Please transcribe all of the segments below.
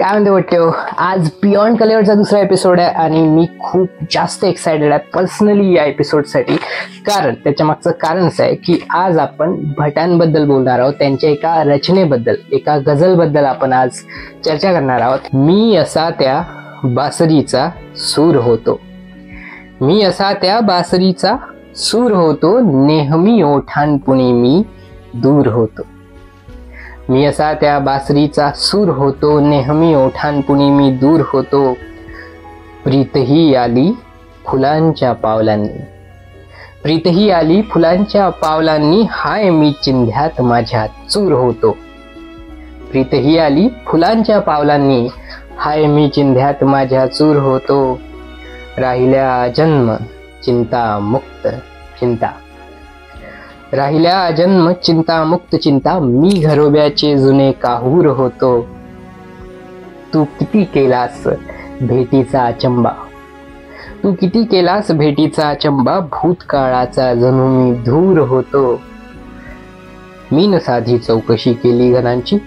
काय म्हणते वाटतो, आज बियॉन्ड कलेवरचा दुसरा एपिसोड आहे आणि मी खूप जास्त एक्सायटेड आहे पर्सनली या एपिसोडसाठी. कारण त्याच्या मागचं कारण असं आहे की आज आपण भटांबद्दल बोलणार आहोत, त्यांच्या एका रचनेबद्दल, एका गझलबद्दल आपण आज चर्चा करणार आहोत. मी असा त्या बासरीचा सूर होतो, मी असा त्या बासरीचा सूर होतो, नेहमी ओठांपुणे मी दूर होतो. मी असा त्या बासरीचा सूर होतो, नेहमी ओठांपुणे मी दूर होतो. प्रीतही आली फुलांच्या पावलांनी, प्रीतही आली फुलांच्या पावलांनी, हाय मी चिंध्यात माझ्या चूर होतो. प्रीतही आली फुलांच्या पावलांनी, हाय मी चिंध्यात माझ्या चूर होतो. राहिल्या जन्म चिंता मुक्त चिंता, राहिल्या जन्म चिंता मुक्त चिंता, मी घरोब्याचे जुने काहूर होतो. तू किती केलास भेटीचा अचंबा, तू किती केलास भेटीचा अचंबा, भूतकाळाचा जणू मी धूर होतो. मी न साधी चौकशी केली घनांची,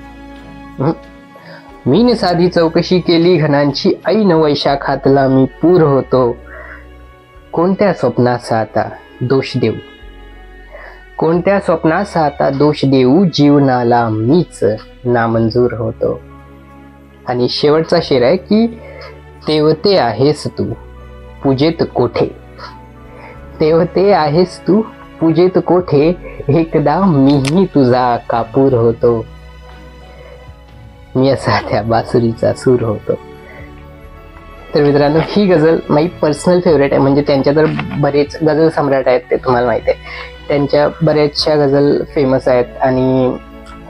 मी न साधी चौकशी केली घनांची, ऐन वैशाखातला मी पूर होतो. कोणत्या स्वप्नाचा आता दोष देऊ, कोणत्या स्वप्नाचा आता दोष देऊ, जीवनाला मीच नामंजूर होतो. आणि शेवटचा शेर आहे की तेवते आहेस तू पूजेत कोठे, तेवते आहेस तू पूजेत कोठे, एकदा मीही तुझा कापूर होतो. मी असा त्या बासुरीचा सूर होतो. तर मित्रांनो, ही गझल माझी पर्सनल फेवरेट आहे. म्हणजे त्यांच्या तर बरेच गझल सम्राट आहेत, ते तुम्हाला माहिती आहे. त्यांच्या बऱ्याचशा गझल फेमस आहेत आणि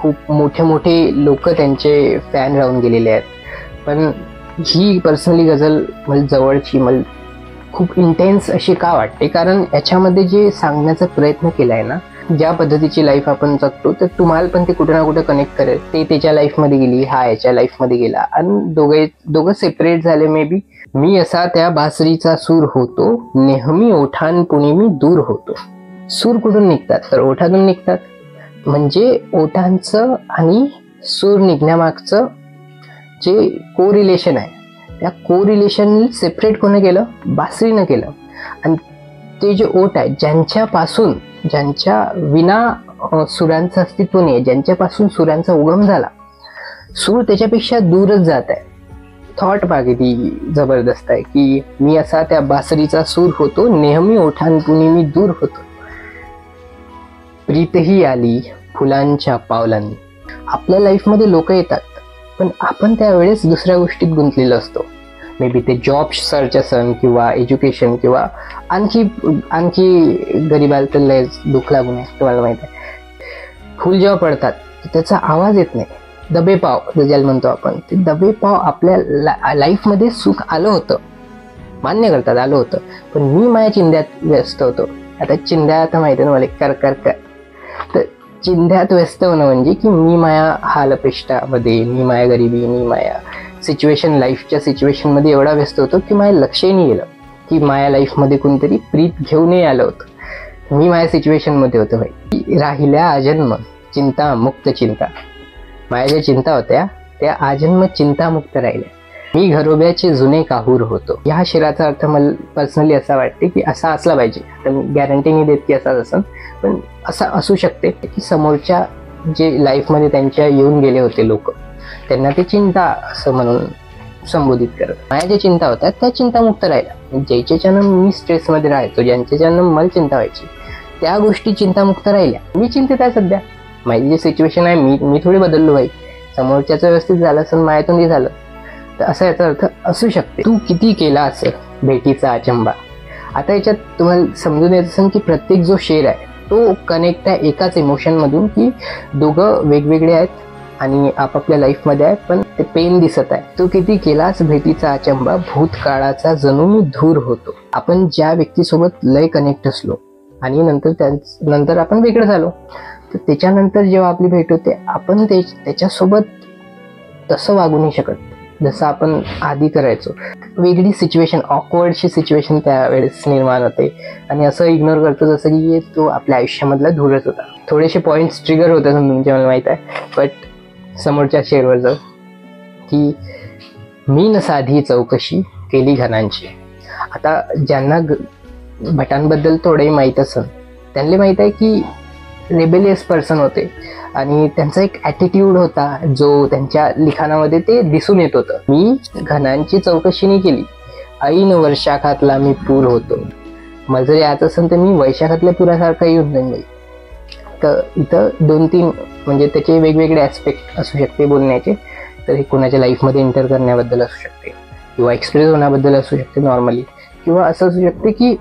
खूप मोठे मोठे लोक त्यांचे फॅन राहून गेलेले आहेत. पण ही पर्सनली गझल मला जवळची, मला खूप इंटेन्स अशी का वाटते, कारण याच्यामध्ये जे सांगण्याचा प्रयत्न केला आहे ना, ज्या पद्धतीची लाईफ आपण जगतो, तर तुम्हाला पण ते कुठे ना कुठे कनेक्ट करेल. ते त्याच्या लाईफमध्ये गेली, हा याच्या लाईफमध्ये गेला आणि दोघं सेपरेट झाले मे बी. मी असा त्या बासरीचा सूर होतो, नेहमी ओठांपुणे मी दूर होतो. सूर कुठून निघतात, तर ओठातून निघतात. म्हणजे ओठांचं आणि सूर निघण्यामागचं जे कोरिलेशन आहे, त्या कोरिलेशन सेपरेट कोणी केलं, बासरीनं केलं. आणि ते जे ओठ आहे, ज्यांच्यापासून, ज्यांच्या विना सुरांचं अस्तित्व नाही, ज्यांच्यापासून सुरांचा उगम झाला, सूर त्याच्यापेक्षा दूरच जात आहे. थॉट बागे ती जबरदस्त आहे की मी असा त्या बासरीचा सूर होतो, नेहमी ओठांपुणे मी दूर होतो. प्रीतही आली फुलांच्या पावलांनी. आपल्या लाईफमध्ये लोक येतात, पण आपण त्यावेळेस दुसऱ्या गोष्टीत गुंतलेलो असतो. मे बी ते जॉब सर्च असन किंवा एज्युकेशन किंवा आणखी गरिबाला तर लय दुःख लागून आहे, तुम्हाला माहित आहे. फुल जेव्हा पडतात त्याचा आवाज येत नाही. दबे पाव ज्याला म्हणतो आपण, ते दबे पाव आपल्या लाईफमध्ये सुख आलं होतं, मान्य करतात आलं होतं, पण मी माझ्या चिंध्यात व्यस्त होतो. आता चिंध्या आता माहिती आहे ना मला, कर कर कर. तर चिंध्यात व्यस्त होणं म्हणजे की मी माया हालपेष्टामध्ये, मी माया गरिबी, मी माया सिच्युएशन, लाईफच्या सिच्युएशनमध्ये एवढा व्यस्त होतो की माझ्या लक्षही नाही गेलं की माझ्या लाईफमध्ये कोणतरी प्रीत घेऊनही आलं होतं. मी माझ्या सिच्युएशनमध्ये होतो भाई. राहिल्या आजन्म चिंता मुक्त चिंता, माझ्या ज्या चिंता होत्या त्या आजन्म चिंतामुक्त राहिल्या. मी घरोब्याचे जुने काहूर होतो. ह्या शेराचा अर्थ मला पर्सनली असा वाटते की असा असला पाहिजे. तर मी गॅरंटी नाही देत की असाच असेल, पण असा असू शकते की समोरच्या जे लाईफमध्ये त्यांच्या येऊन गेले होते लोक, त्यांना ते चिंता असं म्हणून संबोधित करत. माझ्या ज्या चिंता होत्या त्या चिंतामुक्त राहिल्या. ज्याच्याच्यानं मी स्ट्रेसमध्ये राहायचो, ज्यांच्याच्यानं मला चिंता व्हायची, त्या गोष्टी चिंतामुक्त राहिल्या. मी चिंतित आहे सध्या. माझी जी सिच्युएशन आहे, मी थोडी बदललो भाई. समोरच्याचं व्यवस्थित झालं असेल, माझ्यातून ते झालं, तर असा याचा अर्थ असू शकते. तू किती केला असेल भेटीचा अचंबा. आता याच्यात तुम्हाला समजून येत असेल की प्रत्येक जो शेर आहे तो कनेक्ट आहे एकाच इमोशनमधून, की दोघं वेगवेगळे आहेत आणि आपापल्या लाईफमध्ये आहेत, पण ते पेन दिसत आहे. तू किती केलास भेटीचा अचंबा, भूतकाळाचा जणू मी धूर होतो. आपण ज्या व्यक्तीसोबत लय कनेक्ट असलो आणि नंतर आपण वेगळं झालो, तर त्याच्यानंतर जेव्हा आपली भेट होते, आपण त्याच्यासोबत तसं वागू नाही शकत जसं आपण आधी करायचो. वेगळी सिच्युएशन, ऑकवर्डची सिच्युएशन त्यावेळेस निर्माण होते आणि असं इग्नोर करतो जसं की तो आपल्या आयुष्यामधला धूरच होता. थोडेसे पॉईंट्स ट्रिगर होतात तुमच्या, मला माहीत आहे, बट समोरच्या शेअरवर जाऊ. की मी न साधी चौकशी केली घणांची. आता ज्यांना भटांबद्दल थोडंही माहीत असेल त्यांना माहीत आहे की रेबेलियस पर्सन होते आणि त्यांचा एक ॲटिट्यूड होता जो त्यांच्या लिखाणामध्ये ते दिसून येत होतं. मी घणांची चौकशी नाही केली, ऐन वर्षाखातला मी पूर होतो. मला जर यायचं असेल तर मी वैशाखातल्या पुरासारखा येऊन जाईन बाई. तर इथं 2-3 म्हणजे त्याचे वेगवेगळे ॲस्पेक्ट असू शकते बोलण्याचे. तर हे कोणाच्या लाईफमध्ये एंटर करण्याबद्दल असू शकते किंवा एक्सप्रेस होण्याबद्दल असू शकते नॉर्मली, किंवा असं असू शकते की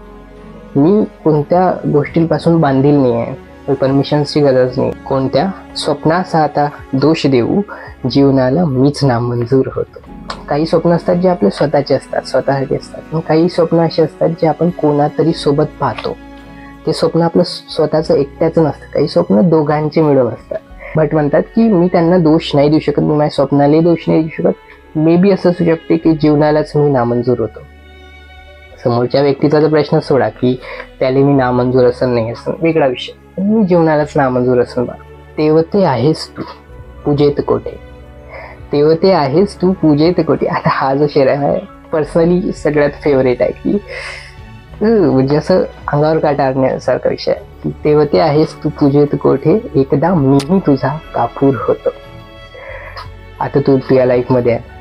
मी कोणत्या गोष्टींपासून बांधील नाही आहे, परमिशन्सची गरज नाही. कोणत्या स्वप्नाचा आता दोष देऊ, जीवनाला मीच नामंजूर होतो. काही स्वप्न असतात जे आपले स्वतःचे असतात, स्वतःसाठी असतात. पण काही स्वप्न असे असतात जे आपण कोणातरी सोबत पाहतो. ते स्वप्न आपलं स्वतःचं एकट्याचं नसतं, काही स्वप्न दोघांचे मिळून असतात. बट म्हणतात की मी त्यांना दोष नाही देऊ शकत, मी माझ्या स्वप्नालाही दोष नाही देऊ शकत. मे बी असं असू शकते की जीवनालाच मी नामंजूर होतो. समोरच्या व्यक्तीचा जर प्रश्न सोडा की त्याला मी नामंजूर असेल नाही असेल वेगळा विषय, मी जीवनालाच नामंजूर असेल. बा तेवते आहेस तू पूजेत कोठे, तेवते आहेस तू पूजेत कोठे. आता हा जो शेर आहे पर्सनली सगळ्यात फेवरेट आहे की म्हणजे असं अंगावर काटा आणण्यासारखा विषय आहे की तेवते आहेस तू पूजेत कोठे, एकदा मीही तुझा कापूर होतो. आता तू तुझ्या लाईफमध्ये आहे,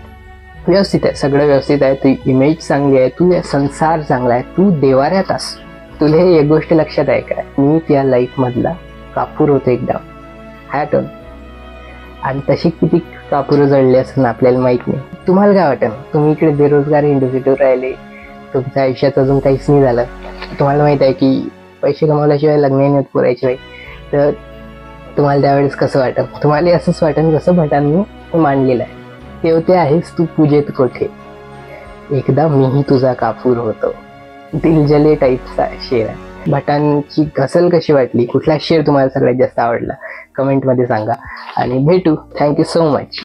व्यवस्थित आहे, सगळं व्यवस्थित आहे, तुझी इमेज चांगली आहे, तुझा संसार चांगला आहे, तू देवाऱ्यात अस. तुला हे एक गोष्ट लक्षात आहे काय, मी त्या लाईफ मधला कापूर होतो एकदा, हॅटन. आणि तशी किती कापूर जळले असं आपल्याला माहित नाही. तुम्हाला काय वाटेल, तुम्ही इकडे बेरोजगार इंडिव्हिज्युअल राहिले, तुमच्या आयुष्यात अजून काहीच नाही झालं, तुम्हाला माहित आहे की पैसे कमवल्याशिवाय लग्न नाही होत पुरायशिवाय, तर तुम्हाला त्यावेळेस कसं वाटेल? तुम्हाला असंच वाटेल जसं भटांनी मांडलेलं आहे, तेवते आहेस तू पूजेत कोठे, एकदा मीही तुझा कापूर होतो. दिलजले टाईपचा शेर आहे. भटांची गझल कशी वाटली, कुठला शेर तुम्हाला सगळ्यात जास्त आवडला, कमेंटमध्ये सांगा. आणि भेटू. Thank you so much.